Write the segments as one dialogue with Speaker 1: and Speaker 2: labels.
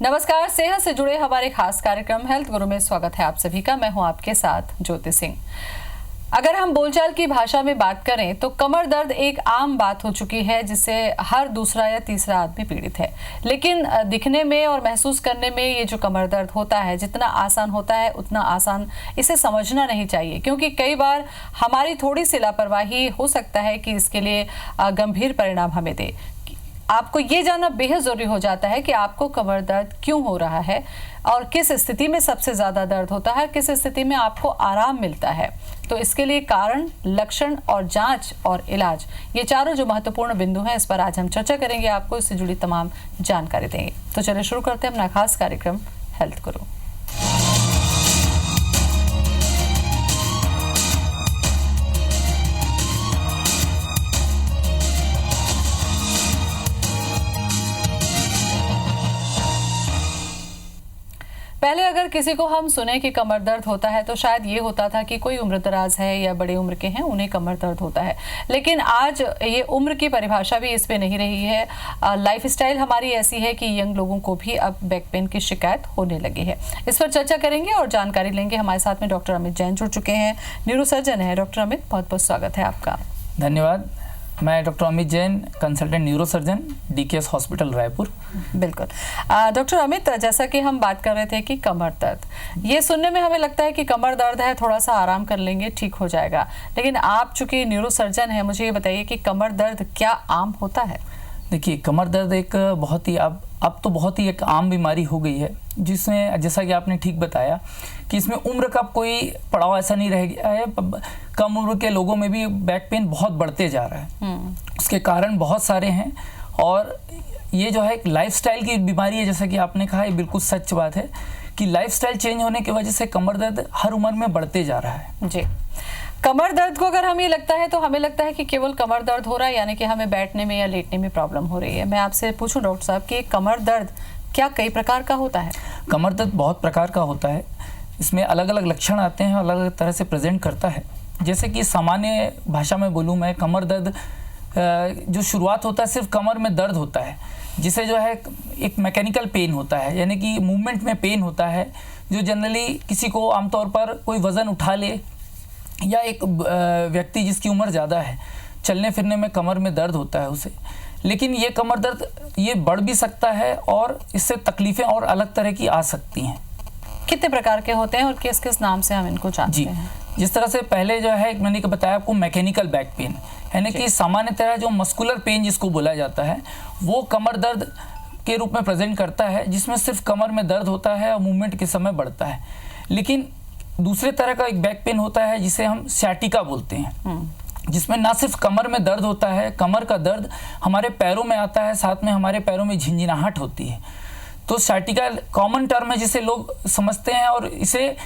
Speaker 1: नमस्कार, सेहत से जुड़े हमारे खास कार्यक्रम हेल्थ गुरु में स्वागत है आप सभी का। मैं हूं आपके साथ ज्योति सिंह। अगर हम बोलचाल की भाषा में बात करें तो कमर दर्द एक आम बात हो चुकी है जिससे हर दूसरा या तीसरा आदमी पीड़ित है। लेकिन दिखने में और महसूस करने में ये जो कमर दर्द होता है जितना आसान होता है उतना आसान इसे समझना नहीं चाहिए, क्योंकि कई बार हमारी थोड़ी सी लापरवाही हो सकता है कि इसके लिए गंभीर परिणाम हमें दे। आपको ये जानना बेहद जरूरी हो जाता है कि आपको कमर दर्द क्यों हो रहा है और किस स्थिति में सबसे ज्यादा दर्द होता है, किस स्थिति में आपको आराम मिलता है। तो इसके लिए कारण, लक्षण और जांच और इलाज, ये चारों जो महत्वपूर्ण बिंदु हैं, इस पर आज हम चर्चा करेंगे, आपको इससे जुड़ी तमाम जानकारी देंगे। तो चलिए शुरू करते हैं अपना खास कार्यक्रम हेल्थ गुरु। पहले अगर किसी को हम सुने कि कमर दर्द होता है तो शायद ये होता था कि कोई उम्र दराज है या बड़े उम्र के हैं उन्हें कमर दर्द होता है। लेकिन आज ये उम्र की परिभाषा भी इस पे नहीं रही है। लाइफस्टाइल हमारी ऐसी है कि यंग लोगों को भी अब बैक पेन की शिकायत होने लगी है। इस पर चर्चा करेंगे और जानकारी लेंगे। हमारे साथ में डॉक्टर अमित जैन जुड़ चुके हैं, न्यूरोसर्जन है। डॉक्टर अमित, बहुत बहुत स्वागत है आपका।
Speaker 2: धन्यवाद। मैं doctor Amit Jain, consultant neurosurgeon, DKS hospital Raipur.
Speaker 1: बिल्कुल। डॉक्टर अमित, जैसा कि हम बात कर रहे थे कि कमर दर्द, ये सुनने में हमें लगता है कि कमर दर्द है, थोड़ा सा आराम कर लेंगे ठीक हो जाएगा। लेकिन आप चूंकि न्यूरोसर्जन हैं, मुझे ये बताइए कि कमर दर्द क्या आम होता है?
Speaker 2: देखिए, कमर दर्द एक बहुत ही अब तो बहुत ही एक आम बीमारी हो गई है, जिसमें जैसा कि आपने ठीक बताया कि इसमें उम्र का कोई पड़ाव ऐसा नहीं रह गया है। कम उम्र के लोगों में भी बैक पेन बहुत बढ़ते जा रहा है। उसके कारण बहुत सारे हैं और ये जो है एक लाइफस्टाइल की बीमारी है। जैसा कि आपने कहा, ये बिल्कुल सच बात है कि लाइफस्टाइल चेंज होने की वजह से कमर दर्द हर उम्र में बढ़ते जा रहा है।
Speaker 1: जी। कमर दर्द को अगर हमें लगता है तो हमें लगता है कि केवल कमर दर्द हो रहा है, यानी कि हमें बैठने में या लेटने में प्रॉब्लम हो रही है। मैं आपसे पूछूं डॉक्टर साहब कि कमर दर्द क्या कई प्रकार का होता है?
Speaker 2: कमर दर्द बहुत प्रकार का होता है। इसमें अलग अलग लक्षण आते हैं, अलग अलग तरह से प्रेजेंट करता है। जैसे कि सामान्य भाषा में बोलूँ मैं, कमर दर्द जो शुरुआत होता है सिर्फ कमर में दर्द होता है, जिसे जो है एक मैकेनिकल पेन होता है, यानी कि मूवमेंट में पेन होता है, जो जनरली किसी को आमतौर पर कोई वज़न उठा ले या एक व्यक्ति जिसकी उम्र ज़्यादा है, चलने फिरने में कमर में दर्द होता है उसे। लेकिन ये कमर दर्द ये बढ़ भी सकता है और इससे तकलीफ़ें और अलग तरह की आ सकती हैं।
Speaker 1: कितने प्रकार के होते हैं और किस किस नाम से हम इनको जानते हैं?
Speaker 2: जिस तरह से पहले जो है मैंने बताया आपको, मैकेनिकल बैक पेन, यानी कि सामान्यतः जो मस्कुलर पेन जिसको बोला जाता है, वो कमर दर्द के रूप में प्रेजेंट करता है, जिसमें सिर्फ कमर में दर्द होता है और मूवमेंट के समय बढ़ता है। लेकिन दूसरे तरह का एक बैक पेन होता है जिसे हम सैटिका बोलते हैं, जिसमें ना सिर्फ कमर में दर्द होता है, कमर का दर्द हमारे पैरों में आता है, साथ में हमारे पैरों में झिंझिनाहट होती है। तो सैटिका कॉमन टर्म है जिसे लोग समझते हैं और इसे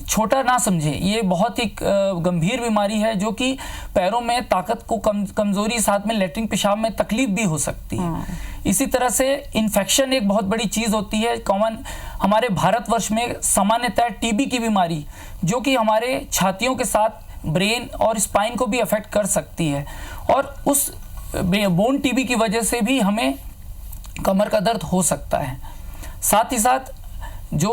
Speaker 2: छोटा ना समझें। ये बहुत ही गंभीर बीमारी है जो कि पैरों में ताकत को कमजोरी, साथ में लैट्रिन पेशाब में तकलीफ भी हो सकती है। इसी तरह से इन्फेक्शन एक बहुत बड़ी चीज़ होती है। कॉमन हमारे भारतवर्ष में सामान्यतः टीबी की बीमारी, जो कि हमारे छातियों के साथ ब्रेन और स्पाइन को भी अफेक्ट कर सकती है, और उस बोन टीबी की वजह से भी हमें कमर का दर्द हो सकता है। साथ ही साथ जो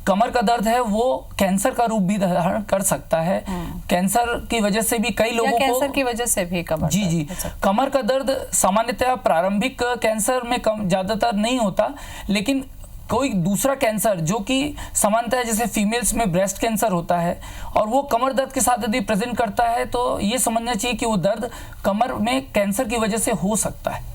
Speaker 2: कमर का दर्द है वो कैंसर का रूप भी धारण कर सकता है। कैंसर की वजह से भी कई लोगों को, कैंसर
Speaker 1: की वजह से भी कमर
Speaker 2: जी कमर का दर्द सामान्यतः प्रारंभिक कैंसर में ज़्यादातर नहीं होता, लेकिन कोई दूसरा कैंसर जो कि सामान्यतः जैसे फीमेल्स में ब्रेस्ट कैंसर होता है और वो कमर दर्द के साथ यदि प्रेजेंट करता है तो ये समझना चाहिए कि वो दर्द कमर में कैंसर की वजह से हो सकता है।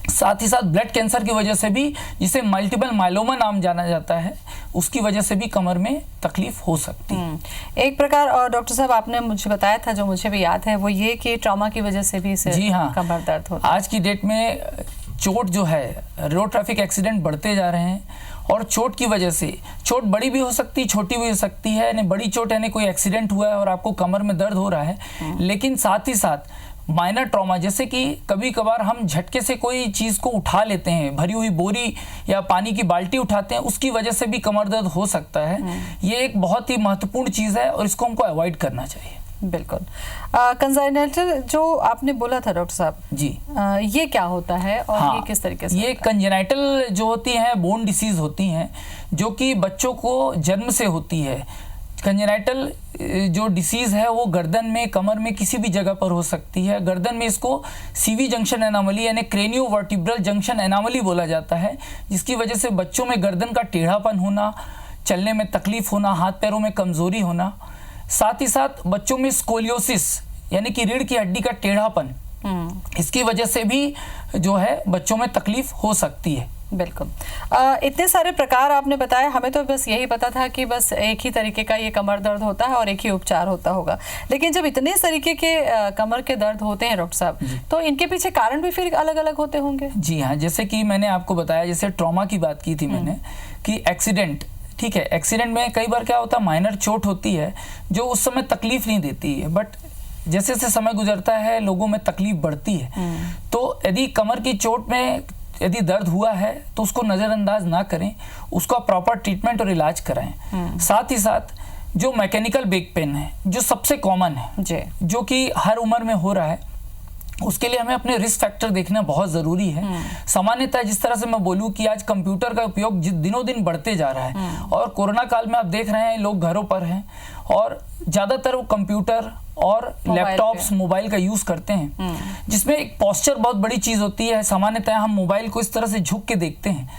Speaker 2: साथ ही साथ ब्लड कैंसर की वजह से भी, जिसे मल्टीपल माइलोमा नाम जाना जाता है, उसकी वजह से भी कमर में तकलीफ हो सकती है।
Speaker 1: एक प्रकार, और डॉक्टर साहब आपने मुझे बताया था, जो मुझे भी याद है, वो ये कि ट्रॉमा की वजह से भी कमर दर्द होता है।
Speaker 2: आज की डेट में चोट जो है, रोड ट्रैफिक एक्सीडेंट बढ़ते जा रहे हैं और चोट की वजह से, चोट बड़ी भी हो सकती है, छोटी भी हो सकती है। यानी बड़ी चोट यानी कोई एक्सीडेंट हुआ है और आपको कमर में दर्द हो रहा है, लेकिन साथ ही साथ माइनर ट्रॉमा, जैसे कि कभी कभार हम झटके से कोई चीज़ को उठा लेते हैं, भरी हुई बोरी या पानी की बाल्टी उठाते हैं, उसकी वजह से भी कमर दर्द हो सकता है। ये एक बहुत ही महत्वपूर्ण चीज़ है और इसको हमको अवॉइड करना चाहिए।
Speaker 1: बिल्कुल। कंजेनिटल जो आपने बोला था डॉक्टर साहब
Speaker 2: जी,
Speaker 1: ये क्या होता है और
Speaker 2: हाँ,
Speaker 1: ये किस तरीके से
Speaker 2: ये कंजेनिटल जो होती हैं बोन डिसीज होती हैं जो कि बच्चों को जन्म से होती है। कंजेनिटल जो डिसीज़ है वो गर्दन में, कमर में, किसी भी जगह पर हो सकती है। गर्दन में इसको सीवी जंक्शन एनामली यानी क्रेनियोवर्टिब्रल जंक्शन एनामली बोला जाता है, जिसकी वजह से बच्चों में गर्दन का टेढ़ापन होना, चलने में तकलीफ होना, हाथ पैरों में कमज़ोरी होना, साथ ही साथ बच्चों में स्कोलियोसिस यानी कि रीढ़ की हड्डी का टेढ़ापन, इसकी वजह से भी जो है बच्चों में तकलीफ हो सकती है।
Speaker 1: बिल्कुल। इतने सारे प्रकार आपने बताए, हमें तो बस यही पता था कि बस एक ही तरीके का ये कमर दर्द होता है और एक ही उपचार होता होगा, लेकिन जब इतने तरीके के कमर के दर्द होते हैं डॉक्टर साहब, तो इनके पीछे कारण भी फिर अलग अलग होते होंगे?
Speaker 2: जी हाँ, जैसे कि मैंने आपको बताया, जैसे ट्रॉमा की बात की थी मैंने कि एक्सीडेंट, ठीक है, एक्सीडेंट में कई बार क्या होता है, माइनर चोट होती है जो उस समय तकलीफ नहीं देती है, बट जैसे जैसे समय गुजरता है लोगों में तकलीफ बढ़ती है। तो यदि कमर की चोट में यदि दर्द हुआ है तो उसको नज़रअंदाज ना करें, उसका प्रॉपर ट्रीटमेंट और इलाज कराएं। साथ ही साथ जो मैकेनिकल बैक पेन है जो सबसे कॉमन है, जो कि हर उम्र में हो रहा है, उसके लिए हमें अपने रिस्क फैक्टर देखना बहुत ज़रूरी है। सामान्यतः जिस तरह से मैं बोलूँ कि आज कंप्यूटर का उपयोग दिनों दिन बढ़ते जा रहा है और कोरोना काल में आप देख रहे हैं लोग घरों पर हैं और ज़्यादातर वो कंप्यूटर और लैपटॉप्स, मोबाइल का यूज़ करते हैं, जिसमें एक पोस्चर बहुत बड़ी चीज़ होती है। सामान्यतः हम मोबाइल को इस तरह से झुक के देखते हैं,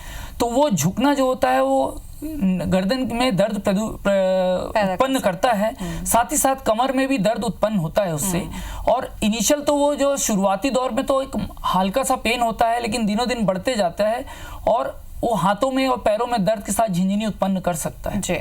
Speaker 2: तो वो झुकना जो होता है वो गर्दन में दर्द उत्पन्न करता है, साथ ही साथ कमर में भी दर्द उत्पन्न होता है उससे। और इनिशियल तो वो जो शुरुआती दौर में तो एक हल्का सा पेन होता है, लेकिन दिनों दिन बढ़ते जाता है और वो हाथों में और पैरों में दर्द के साथ झिंझिनी उत्पन्न कर सकता है जी।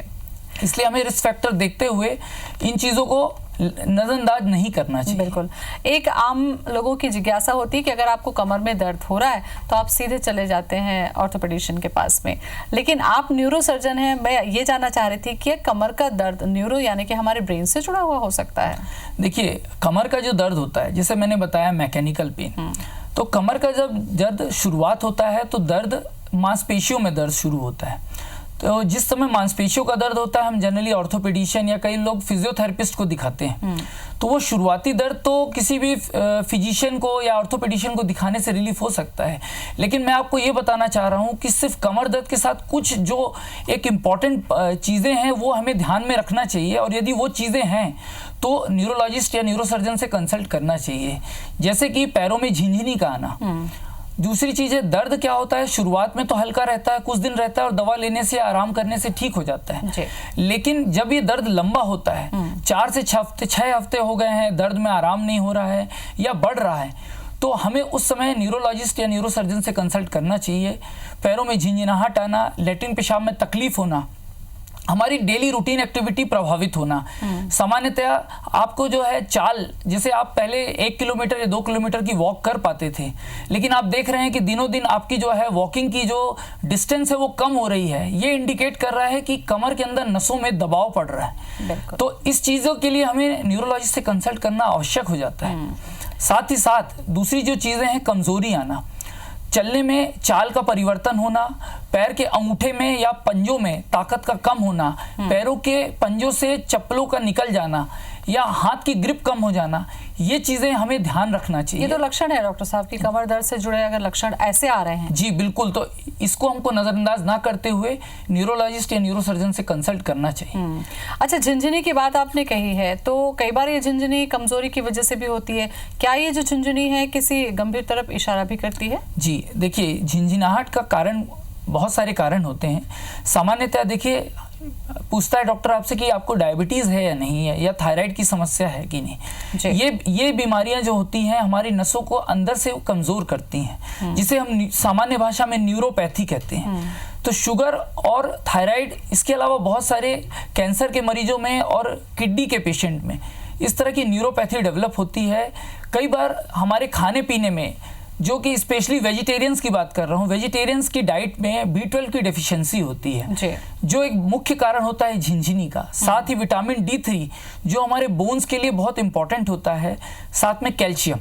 Speaker 2: इसलिए हमें रिस्क फैक्टर देखते हुए इन चीज़ों को नजरअंदाज नहीं करना चाहिए।
Speaker 1: बिल्कुल। एक आम लोगों की जिज्ञासा होती है कि अगर आपको कमर में दर्द हो रहा है तो आप सीधे चले जाते हैं ऑर्थोपेडिशियन के पास में, लेकिन आप न्यूरो सर्जन हैं। मैं ये जानना चाह रही थी कि कमर का दर्द न्यूरो यानी कि हमारे ब्रेन से जुड़ा हुआ हो सकता है?
Speaker 2: देखिए, कमर का जो दर्द होता है, जैसे मैंने बताया मैकेनिकल पेन, तो कमर का जब दर्द शुरुआत होता है तो दर्द मांसपेशियों में दर्द शुरू होता है। तो जिस समय मांसपेशियों का दर्द होता है हम जनरली ऑर्थोपेडिशियन या कई लोग फिजियोथेरेपिस्ट को दिखाते हैं। तो वो शुरुआती दर्द तो किसी भी फिजिशियन को या ऑर्थोपेडिशियन को दिखाने से रिलीफ हो सकता है, लेकिन मैं आपको ये बताना चाह रहा हूँ कि सिर्फ कमर दर्द के साथ कुछ जो एक इम्पॉर्टेंट चीज़ें हैं वो हमें ध्यान में रखना चाहिए, और यदि वो चीज़ें हैं तो न्यूरोलॉजिस्ट या न्यूरोसर्जन से कंसल्ट करना चाहिए। जैसे कि पैरों में झिंझिनी का आना। दूसरी चीज़ है, दर्द क्या होता है, शुरुआत में तो हल्का रहता है, कुछ दिन रहता है और दवा लेने से, आराम करने से ठीक हो जाता है। लेकिन जब ये दर्द लंबा होता है, 4 से 6 हफ्ते हो गए हैं, दर्द में आराम नहीं हो रहा है या बढ़ रहा है, तो हमें उस समय न्यूरोलॉजिस्ट या न्यूरोसर्जन से कंसल्ट करना चाहिए। पैरों में झिंझिनाहट आना, लैट्रिन पेशाब में तकलीफ होना, हमारी डेली रूटीन एक्टिविटी प्रभावित होना। सामान्यतः आपको जो है चाल, जैसे आप पहले 1 किलोमीटर या 2 किलोमीटर की वॉक कर पाते थे, लेकिन आप देख रहे हैं कि दिनों दिन आपकी जो है वॉकिंग की जो डिस्टेंस है वो कम हो रही है। ये इंडिकेट कर रहा है कि कमर के अंदर नसों में दबाव पड़ रहा है। तो इस चीज़ों के लिए हमें न्यूरोलॉजिस्ट से कंसल्ट करना आवश्यक हो जाता है। साथ ही साथ दूसरी जो चीज़ें हैं, कमज़ोरी आना, चलने में चाल का परिवर्तन होना, पैर के अंगूठे में या पंजों में ताकत का कम होना, पैरों के पंजों से चप्पलों का निकल जाना या हाथ की ग्रिप कम हो जाना, ये चीज़ें हमें ध्यान रखना चाहिए।
Speaker 1: ये तो लक्षण है डॉक्टर साहब कि कमर दर्द से जुड़े अगर लक्षण ऐसे आ रहे हैं।
Speaker 2: जी बिल्कुल, तो इसको हमको नज़रअंदाज ना करते हुए न्यूरोलॉजिस्ट या न्यूरोसर्जन से कंसल्ट करना चाहिए।
Speaker 1: अच्छा, झिंझिनी की बात आपने कही है, तो कई बार ये झिंझिनी कमजोरी की वजह से भी होती है। क्या ये जो झिंझिनी है किसी गंभीर तरफ इशारा भी करती है?
Speaker 2: जी देखिए, झिंझिनाहट का कारण बहुत सारे कारण होते हैं। सामान्यतः देखिए, पूछता है डॉक्टर आपसे कि आपको डायबिटीज़ है या नहीं है, या थायराइड की समस्या है कि नहीं। ये बीमारियां जो होती हैं हमारी नसों को अंदर से कमज़ोर करती हैं, जिसे हम सामान्य भाषा में न्यूरोपैथी कहते हैं। तो शुगर और थायराइड, इसके अलावा बहुत सारे कैंसर के मरीजों में और किडनी के पेशेंट में इस तरह की न्यूरोपैथी डेवलप होती है। कई बार हमारे खाने पीने में, जो कि स्पेशली वेजिटेरियंस की बात कर रहा हूँ, वेजिटेरियंस की डाइट में B12 की डेफिशिएंसी होती है, जो एक मुख्य कारण होता है झिंझिनी का। साथ ही विटामिन D3 जो हमारे बोन्स के लिए बहुत इंपॉर्टेंट होता है, साथ में कैल्शियम।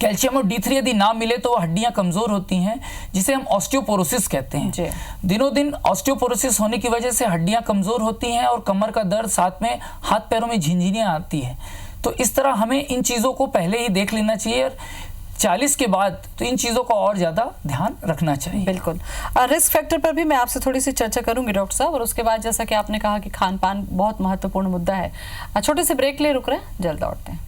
Speaker 2: कैल्शियम और D3 यदि ना मिले तो हड्डियां कमज़ोर होती हैं, जिसे हम ऑस्टियोपोरोसिस कहते हैं। दिनों दिन ऑस्टियोपोरोसिस होने की वजह से हड्डियां कमज़ोर होती हैं और कमर का दर्द, साथ में हाथ पैरों में झिंझिनियाँ आती है। तो इस तरह हमें इन चीज़ों को पहले ही देख लेना चाहिए और 40 के बाद तो इन चीज़ों का और ज़्यादा ध्यान रखना चाहिए।
Speaker 1: बिल्कुल। रिस्क फैक्टर पर भी मैं आपसे थोड़ी सी चर्चा करूंगी डॉक्टर साहब, और उसके बाद जैसा कि आपने कहा कि खान पान बहुत महत्वपूर्ण मुद्दा है। छोटे से ब्रेक ले रुक रहे हैं, जल्द लौटते हैं।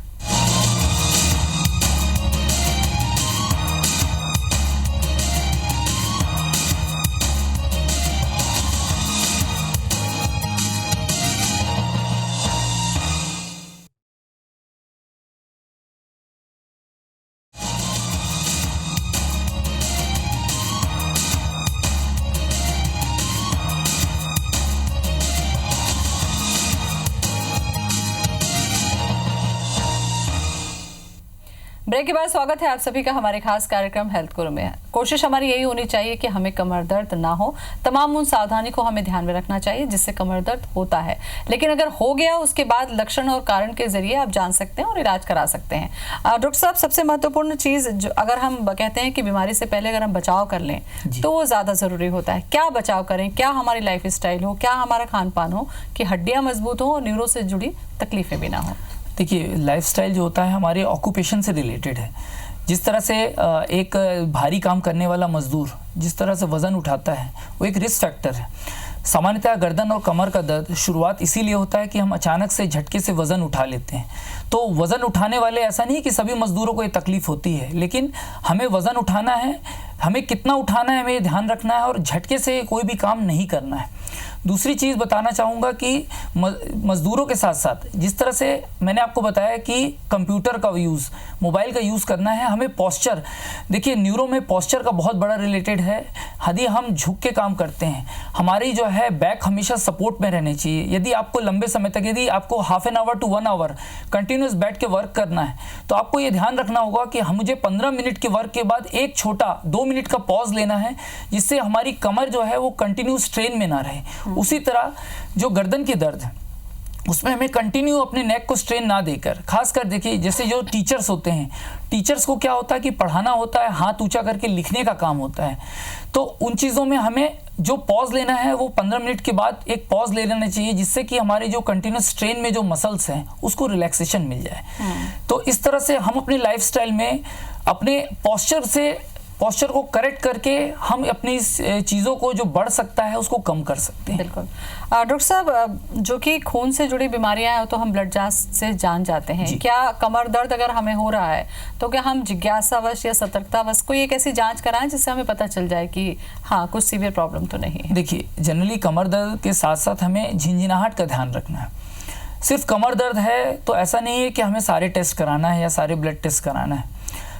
Speaker 1: ब्रेक के बाद स्वागत है आप सभी का हमारे खास कार्यक्रम हेल्थ गुरु में। कोशिश हमारी यही होनी चाहिए कि हमें कमर दर्द ना हो। तमाम उन सावधानी को हमें ध्यान में रखना चाहिए जिससे कमर दर्द होता है, लेकिन अगर हो गया उसके बाद लक्षण और कारण के जरिए आप जान सकते हैं और इलाज करा सकते हैं। डॉक्टर साहब, सबसे महत्वपूर्ण चीज़ जो अगर हम कहते हैं कि बीमारी से पहले अगर हम बचाव कर लें तो वो ज़्यादा ज़रूरी होता है। क्या बचाव करें? क्या हमारी लाइफ स्टाइल हो, क्या हमारा खान पान हो कि हड्डियाँ मजबूत हों और न्यूरो से जुड़ी तकलीफें भी ना हो?
Speaker 2: देखिए, लाइफस्टाइल जो होता है हमारे ऑक्यूपेशन से रिलेटेड है। जिस तरह से एक भारी काम करने वाला मजदूर जिस तरह से वज़न उठाता है वो एक रिस्क फैक्टर है। सामान्यतः गर्दन और कमर का दर्द शुरुआत इसीलिए होता है कि हम अचानक से झटके से वज़न उठा लेते हैं। तो वज़न उठाने वाले, ऐसा नहीं कि सभी मजदूरों को ये तकलीफ़ होती है, लेकिन हमें वज़न उठाना है, हमें कितना उठाना है हमें ये ध्यान रखना है और झटके से कोई भी काम नहीं करना है। दूसरी चीज़ बताना चाहूँगा कि मज़दूरों के साथ साथ जिस तरह से मैंने आपको बताया कि कंप्यूटर का यूज़, मोबाइल का यूज़ करना है, हमें पोस्चर, देखिए न्यूरो में पोस्चर का बहुत बड़ा रिलेटेड है। यदि हम झुक के काम करते हैं, हमारी जो है बैक हमेशा सपोर्ट में रहनी चाहिए। यदि आपको लंबे समय तक, यदि आपको half an hour to 1 hour continuous बैठ के वर्क करना है, तो आपको ये ध्यान रखना होगा कि मुझे 15 मिनट के वर्क के बाद एक छोटा 2 मिनट का पॉज लेना है, जिससे हमारी कमर जो है वो कंटिन्यू स्ट्रेन में ना रहे। उसी तरह जो गर्दन की दर्द है उसमें हमें कंटिन्यू अपने नेक को स्ट्रेन ना देकर, खासकर देखिए जैसे जो टीचर्स होते हैं, टीचर्स को क्या होता है कि पढ़ाना होता है, हाथ ऊंचा करके लिखने का काम होता है। तो उन चीज़ों में हमें जो पॉज लेना है वो 15 मिनट के बाद एक पॉज ले लेना चाहिए, जिससे कि हमारे जो कंटिन्यूस स्ट्रेन में जो मसल्स हैं उसको रिलैक्सेशन मिल जाए। तो इस तरह से हम अपने लाइफस्टाइल में अपने पोस्चर को करेक्ट करके हम अपनी चीज़ों को जो बढ़ सकता है उसको कम कर सकते हैं।
Speaker 1: बिल्कुल। डॉक्टर साहब, जो कि खून से जुड़ी बीमारियां हैं तो हम ब्लड जांच से जान जाते हैं। क्या कमर दर्द अगर हमें हो रहा है तो क्या हम जिज्ञासावश या सतर्कतावश कोई एक ऐसी जांच कराएं जिससे हमें पता चल जाए कि हाँ, कुछ सीवियर प्रॉब्लम तो नहीं है?
Speaker 2: देखिए, जनरली कमर दर्द के साथ साथ हमें झिंझिनाहट का ध्यान रखना है। सिर्फ कमर दर्द है तो ऐसा नहीं है कि हमें सारे टेस्ट कराना है या सारे ब्लड टेस्ट कराना है।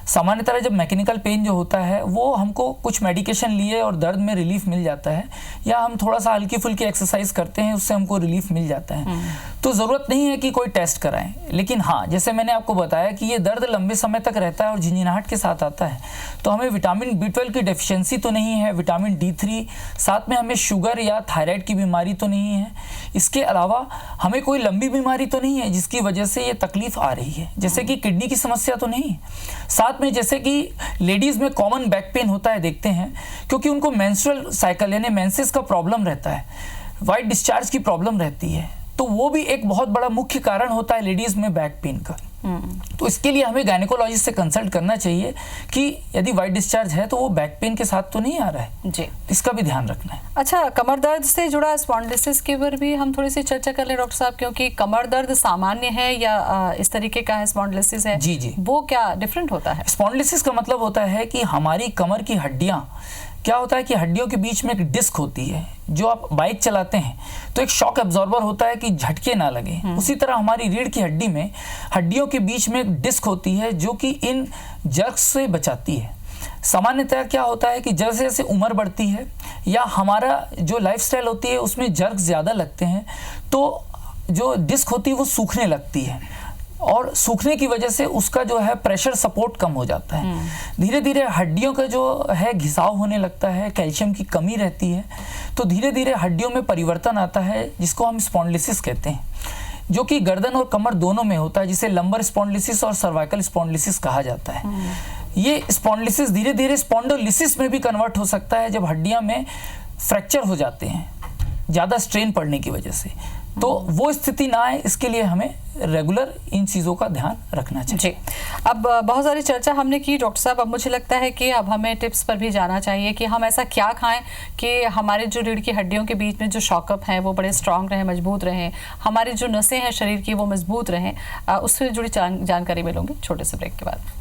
Speaker 2: सामान्यतः जब मैकेनिकल पेन जो होता है वो हमको कुछ मेडिकेशन लिए और दर्द में रिलीफ मिल जाता है, या हम थोड़ा सा हल्की फुल्की एक्सरसाइज करते हैं उससे हमको रिलीफ मिल जाता है। तो ज़रूरत नहीं है कि कोई टेस्ट कराएं। लेकिन हाँ, जैसे मैंने आपको बताया कि ये दर्द लंबे समय तक रहता है और झिंझिनाहट के साथ आता है, तो हमें विटामिन B12 की डेफिशिएंसी तो नहीं है, विटामिन D3, साथ में हमें शुगर या थायराइड की बीमारी तो नहीं है, इसके अलावा हमें कोई लंबी बीमारी तो नहीं है जिसकी वजह से ये तकलीफ आ रही है, जैसे कि किडनी की समस्या तो नहीं। साथ में जैसे कि लेडीज में कॉमन बैक पेन होता है, देखते हैं, क्योंकि उनको मेंस्ट्रुअल साइकिल यानी मेंसेस का प्रॉब्लम रहता है, वाइट डिस्चार्ज की प्रॉब्लम रहती है, तो वो भी एक बहुत बड़ा मुख्य कारण होता है लेडीज में बैक पेन का। तो इसके लिए हमें गायनेकोलॉजिस्ट से कंसल्ट करना चाहिए कि यदि वाइट डिस्चार्ज है तो वो बैक पेन के साथ तो नहीं आ रहा है जी, इसका भी ध्यान रखना है।
Speaker 1: अच्छा, कमर दर्द से जुड़ा स्पॉन्डिलोसिस के ऊपर भी हम थोड़ी सी चर्चा कर लें डॉक्टर साहब, क्योंकि कमर दर्द सामान्य है या इस तरीके का है स्पॉन्डिलोसिस है?
Speaker 2: जी,
Speaker 1: वो क्या डिफरेंट होता है?
Speaker 2: स्पॉन्डिलोसिस का मतलब होता है कि हमारी कमर की हड्डियां, क्या होता है कि हड्डियों के बीच में एक डिस्क होती है। जो आप बाइक चलाते हैं तो एक शॉक एब्जॉर्बर होता है कि झटके ना लगे, उसी तरह हमारी रीढ़ की हड्डी में हड्डियों के बीच में एक डिस्क होती है जो कि इन जर्क्स से बचाती है। सामान्यतः क्या होता है कि जैसे जैसे उम्र बढ़ती है या हमारा जो लाइफस्टाइल होती है उसमें जर्क्स ज़्यादा लगते हैं, तो जो डिस्क होती है वो सूखने लगती है और सूखने की वजह से उसका जो है प्रेशर सपोर्ट कम हो जाता है। धीरे धीरे हड्डियों का जो है घिसाव होने लगता है, कैल्शियम की कमी रहती है, तो धीरे धीरे हड्डियों में परिवर्तन आता है जिसको हम स्पॉन्डिलोसिस कहते हैं, जो कि गर्दन और कमर दोनों में होता है, जिसे लंबर स्पॉन्डिलोसिस और सर्वाइकल स्पॉन्डिलोसिस कहा जाता है। ये स्पॉन्डिलोसिस धीरे धीरे स्पॉन्डिलोलिसिस में भी कन्वर्ट हो सकता है जब हड्डियां में फ्रैक्चर हो जाते हैं ज़्यादा स्ट्रेन पड़ने की वजह से। तो वो स्थिति ना आए, इसके लिए हमें रेगुलर इन चीज़ों का ध्यान रखना चाहिए।
Speaker 1: जी, अब बहुत सारी चर्चा हमने की डॉक्टर साहब, अब मुझे लगता है कि अब हमें टिप्स पर भी जाना चाहिए कि हम ऐसा क्या खाएं कि हमारे जो रीढ़ की हड्डियों के बीच में जो शॉकअप हैं वो बड़े स्ट्रांग रहें, मजबूत रहें, हमारी जो नसें हैं शरीर की वो मजबूत रहें। उससे जुड़ी जानकारी मिलूंगी छोटे से ब्रेक के बाद।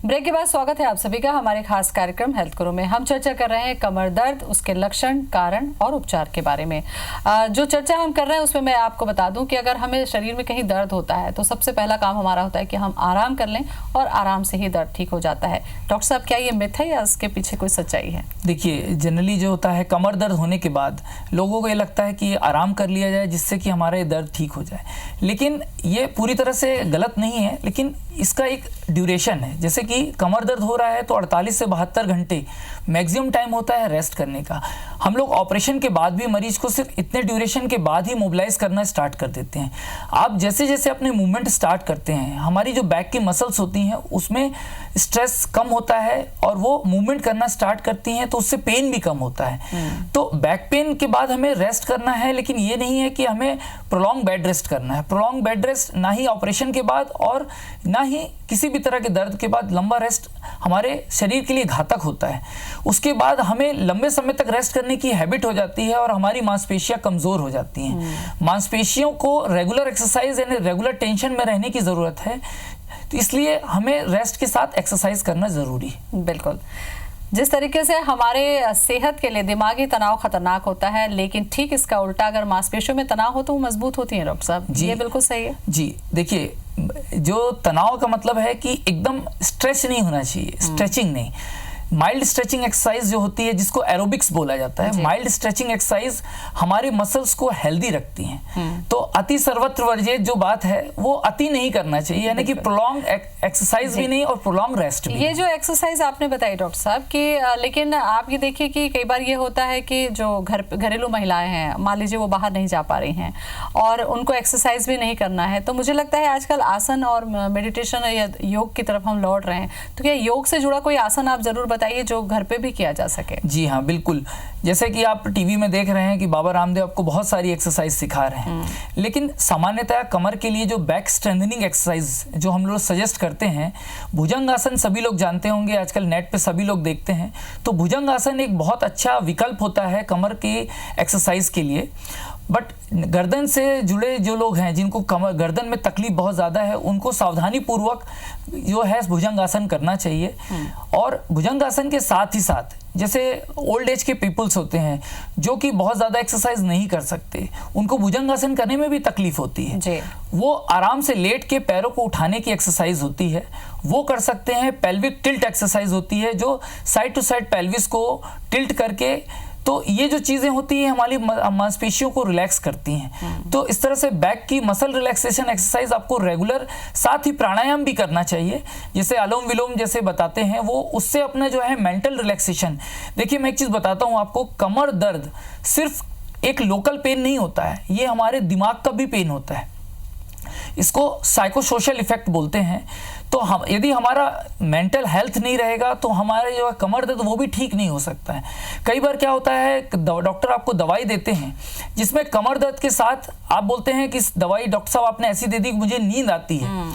Speaker 1: ब्रेक के बाद स्वागत है आप सभी का हमारे खास कार्यक्रम हेल्थ गुरु में। हम चर्चा कर रहे हैं कमर दर्द, उसके लक्षण, कारण और उपचार के बारे में। जो चर्चा हम कर रहे हैं उसमें मैं आपको बता दूं कि अगर हमें शरीर में कहीं दर्द होता है तो सबसे पहला काम हमारा होता है कि हम आराम कर लें और आराम से ही दर्द ठीक हो जाता है। डॉक्टर साहब, क्या ये मिथ है या इसके पीछे कोई सच्चाई है?
Speaker 2: देखिए, जनरली जो होता है कमर दर्द होने के बाद लोगों को ये लगता है कि आराम कर लिया जाए जिससे कि हमारा ये दर्द ठीक हो जाए, लेकिन ये पूरी तरह से गलत नहीं है। लेकिन इसका एक ड्यूरेशन है, जैसे कि कमर दर्द हो रहा है तो 48 से 72 घंटे मैक्सिमम टाइम होता है रेस्ट करने का। हम लोग ऑपरेशन के बाद भी मरीज को सिर्फ इतने ड्यूरेशन के बाद ही मोबिलाइज करना स्टार्ट कर देते हैं। आप जैसे जैसे अपने मूवमेंट स्टार्ट करते हैं, हमारी जो बैक की मसल्स होती हैं उसमें स्ट्रेस कम होता है और वो मूवमेंट करना स्टार्ट करती हैं, तो उससे पेन भी कम होता है। तो बैक पेन के बाद हमें रेस्ट करना है, लेकिन ये नहीं है कि हमें प्रोलॉन्ग बेड रेस्ट करना है। प्रोलॉन्ग बेड रेस्ट ना ही ऑपरेशन के बाद और ना ही किसी भी तरह के दर्द के बाद लंबा रेस्ट हमारे शरीर के लिए घातक होता है। उसके बाद हमें लंबे समय तक रेस्ट करने की हैबिट हो जाती है और हमारी मांसपेशियां कमजोर हो जाती हैं। मांसपेशियों को रेगुलर एक्सरसाइज यानी रेगुलर टेंशन में रहने की जरूरत है, तो इसलिए हमें रेस्ट के साथ एक्सरसाइज करना जरूरी है।
Speaker 1: बिल्कुल। जिस तरीके से हमारे सेहत के लिए दिमागी तनाव खतरनाक होता है, लेकिन ठीक इसका उल्टा अगर मांसपेशियों में तनाव हो तो वो मजबूत होती है। डॉक्टर साहब, ये बिल्कुल सही है।
Speaker 2: जी देखिए, जो तनाव का मतलब है कि एकदम स्ट्रेच नहीं होना चाहिए, स्ट्रेचिंग नहीं। माइल्ड स्ट्रेचिंग एक्सरसाइज जो होती है जिसको एरोबिक्स बोला जाता है, माइल्ड स्ट्रेचिंग एक्सरसाइज हमारे मसल्स को हेल्दी रखती हैं। तो अति सर्वत्र वर्जित जो बात है वो अति नहीं करना चाहिए, यानी कि प्रोलॉन्ग एक्सरसाइज भी नहीं और प्रोलॉन्ग रेस्ट भी।
Speaker 1: ये जो एक्सरसाइज आपने बताई डॉक्टर साहब कि लेकिन आप ये देखिए कि कई बार ये होता है कि जो घरेलू महिलाएं हैं, मान लीजिए वो बाहर नहीं जा पा रही हैं और उनको एक्सरसाइज भी नहीं करना है, तो मुझे लगता है आजकल आसन और मेडिटेशन या योग की तरफ हम लौट रहे हैं। तो क्या योग से जुड़ा कोई आसन आप जरूर बताइए जो घर पे भी किया जा सके।
Speaker 2: जी हाँ, बिल्कुल। जैसे कि आप टीवी में देख रहे हैं कि बाबा रामदेव आपको बहुत सारी एक्सरसाइज सिखा रहे हैं, लेकिन सामान्यतः कमर के लिए जो बैक स्ट्रेंथनिंग एक्सरसाइज जो हम लोग सजेस्ट करते हैं, भुजंगासन सभी लोग जानते होंगे, आजकल नेट पे सभी लोग देखते हैं। तो भुजंगासन एक बहुत अच्छा विकल्प होता है कमर की एक्सरसाइज के लिए। बट गर्दन से जुड़े जो लोग हैं जिनको कमर गर्दन में तकलीफ बहुत ज़्यादा है, उनको सावधानी पूर्वक जो है भुजंगासन करना चाहिए। और भुजंगासन के साथ ही साथ जैसे ओल्ड एज के पीपल्स होते हैं जो कि बहुत ज़्यादा एक्सरसाइज नहीं कर सकते, उनको भुजंगासन करने में भी तकलीफ होती है
Speaker 1: जी। वो
Speaker 2: आराम से लेट के पैरों को उठाने की एक्सरसाइज होती है, वो कर सकते हैं। पेल्विक टिल्ट एक्सरसाइज होती है जो साइड टू साइड पेल्विस को टिल्ट करके, तो ये जो चीज़ें होती हैं हमारी मांसपेशियों को रिलैक्स करती हैं। तो इस तरह से बैक की मसल रिलैक्सेशन एक्सरसाइज आपको रेगुलर, साथ ही प्राणायाम भी करना चाहिए, जैसे अनुलोम विलोम जैसे बताते हैं वो, उससे अपना जो है मेंटल रिलैक्सेशन। देखिए, मैं एक चीज़ बताता हूँ आपको, कमर दर्द सिर्फ एक लोकल पेन नहीं होता है, ये हमारे दिमाग का भी पेन होता है। इसको साइकोसोशल इफेक्ट बोलते हैं। तो हम यदि हमारा मेंटल हेल्थ नहीं रहेगा तो हमारे जो कमर दर्द वो भी ठीक नहीं हो सकता है। कई बार क्या होता है, डॉक्टर आपको दवाई देते हैं जिसमें कमर दर्द के साथ आप बोलते हैं कि दवाई डॉक्टर साहब आपने ऐसी दे दी कि मुझे नींद आती है।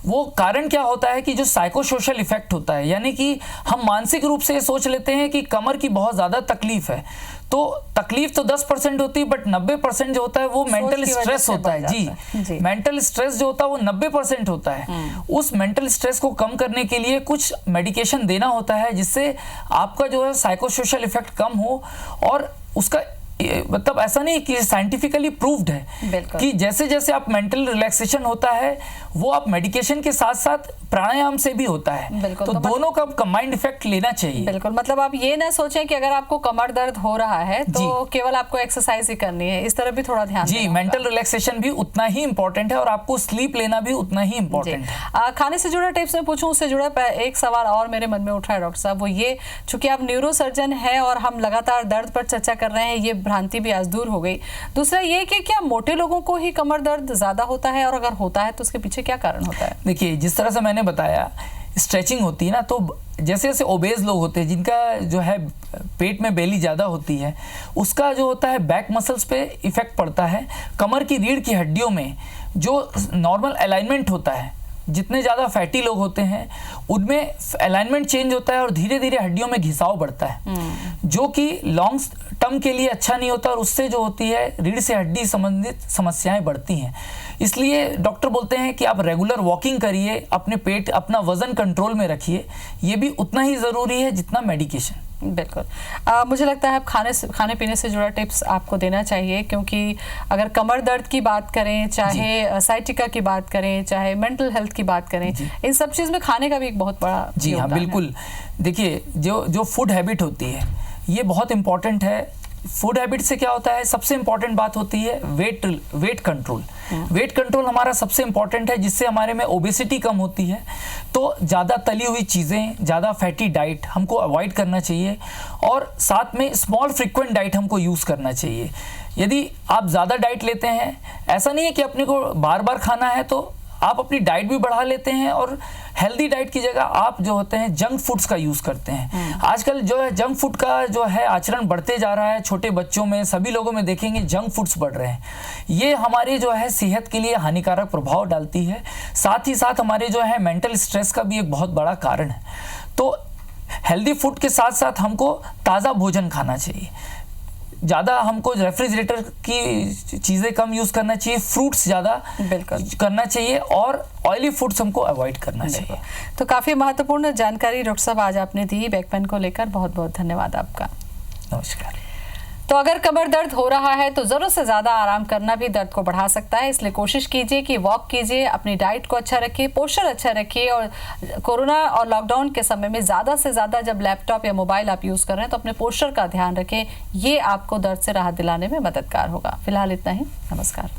Speaker 2: वो कारण क्या होता है कि जो साइकोसोशल इफेक्ट होता है, यानी कि हम मानसिक रूप से ये सोच लेते हैं कि कमर की बहुत ज़्यादा तकलीफ है। तो तकलीफ तो 10% होती है, बट 90% जो होता है वो मेंटल स्ट्रेस होता है। जी, मेंटल स्ट्रेस जो होता है वो 90% होता है। उस मेंटल स्ट्रेस को कम करने के लिए कुछ मेडिकेशन देना होता है जिससे आपका जो है साइकोसोशल इफेक्ट कम हो और उसका मतलब ऐसा नहीं कि साइंटिफिकली प्रूव्ड है कि जैसे जैसे आप मेंटल रिलैक्सेशन होता है वो आप मेडिकेशन के साथ साथ प्राणायाम से भी होता है, तो दोनों का कंबाइंड इफेक्ट लेना चाहिए।
Speaker 1: बिल्कुल, मतलब आप ये ना सोचें कि अगर आपको कमर दर्द हो रहा है तो केवल आपको एक्सरसाइज ही करनी है, इस तरफ भी थोड़ा ध्यान
Speaker 2: जी, मेंटल रिलैक्सेशन भी उतना ही इंपॉर्टेंट है और आपको स्लीप लेना भी उतना ही इंपॉर्टेंट है।
Speaker 1: खाने से जुड़ा टिप्स में पूछूं, उससे जुड़ा एक सवाल और मेरे मन में उठ रहा है डॉक्टर साहब, वो ये, चूंकि आप न्यूरो सर्जन है और हम लगातार दर्द पर चर्चा कर रहे हैं, ये भ्रांति भी आज दूर हो गई। दूसरा ये कि क्या मोटे लोगों को ही कमर दर्द ज्यादा होता है, और अगर होता है तो उसके पीछे क्या कारण होता है?
Speaker 2: देखिए, जिस तरह से मैंने बताया, स्ट्रेचिंग होती है ना, तो जैसे जैसे ओबेज लोग होते हैं जिनका जो है पेट में बेली ज़्यादा होती है, उसका जो होता है बैक मसल्स पे इफेक्ट पड़ता है। कमर की रीढ़ की हड्डियों में जो नॉर्मल अलाइनमेंट होता है, जितने ज़्यादा फैटी लोग होते हैं उनमें अलाइनमेंट चेंज होता है और धीरे धीरे हड्डियों में घिसाव बढ़ता है, जो कि लॉन्ग टर्म के लिए अच्छा नहीं होता और उससे जो होती है रीढ़ से हड्डी संबंधित समस्याएं बढ़ती हैं। इसलिए डॉक्टर बोलते हैं कि आप रेगुलर वॉकिंग करिए, अपने पेट अपना वजन कंट्रोल में रखिए, ये भी उतना ही ज़रूरी है जितना मेडिकेशन।
Speaker 1: बिल्कुल। मुझे लगता है खाने पीने से जुड़ा टिप्स आपको देना चाहिए, क्योंकि अगर कमर दर्द की बात करें, चाहे साइटिका की बात करें, चाहे मेंटल हेल्थ की बात करें, इन सब चीज़ में खाने का भी एक बहुत बड़ा
Speaker 2: जी हाँ, बिल्कुल। देखिए, जो फूड हैबिट होती है ये बहुत इंपॉर्टेंट है। फूड हैबिट से क्या होता है, सबसे इंपॉर्टेंट बात होती है वेट कंट्रोल। वेट कंट्रोल हमारा सबसे इंपॉर्टेंट है, जिससे हमारे में ओबेसिटी कम होती है। तो ज़्यादा तली हुई चीज़ें, ज़्यादा फैटी डाइट हमको अवॉइड करना चाहिए और साथ में स्मॉल फ्रीक्वेंट डाइट हमको यूज़ करना चाहिए। यदि आप ज़्यादा डाइट लेते हैं, ऐसा नहीं है कि अपने को बार बार खाना है, तो आप अपनी डाइट भी बढ़ा लेते हैं और हेल्दी डाइट की जगह आप जो होते हैं जंक फूड्स का यूज़ करते हैं। आजकल जो है जंक फूड का जो है आचरण बढ़ते जा रहा है, छोटे बच्चों में, सभी लोगों में देखेंगे जंक फूड्स बढ़ रहे हैं। ये हमारे जो है सेहत के लिए हानिकारक प्रभाव डालती है, साथ ही साथ हमारे जो है मेंटल स्ट्रेस का भी एक बहुत बड़ा कारण है। तो हेल्दी फूड के साथ साथ हमको ताज़ा भोजन खाना चाहिए, ज़्यादा हमको रेफ्रिजरेटर की चीज़ें कम यूज़ करना चाहिए, फ्रूट्स ज़्यादा करना चाहिए और ऑयली फूड्स हमको अवॉइड करना चाहिए।
Speaker 1: तो काफ़ी महत्वपूर्ण जानकारी डॉक्टर साहब आज आपने दी बैक पेन को लेकर, बहुत बहुत धन्यवाद आपका।
Speaker 2: नमस्कार।
Speaker 1: तो अगर कमर दर्द हो रहा है तो ज़रूरत से ज़्यादा आराम करना भी दर्द को बढ़ा सकता है, इसलिए कोशिश कीजिए कि वॉक कीजिए, अपनी डाइट को अच्छा रखिए, पोस्चर अच्छा रखिए, और कोरोना और लॉकडाउन के समय में ज़्यादा से ज़्यादा जब लैपटॉप या मोबाइल आप यूज़ कर रहे हैं तो अपने पोस्चर का ध्यान रखें, ये आपको दर्द से राहत दिलाने में मददगार होगा। फिलहाल इतना ही, नमस्कार।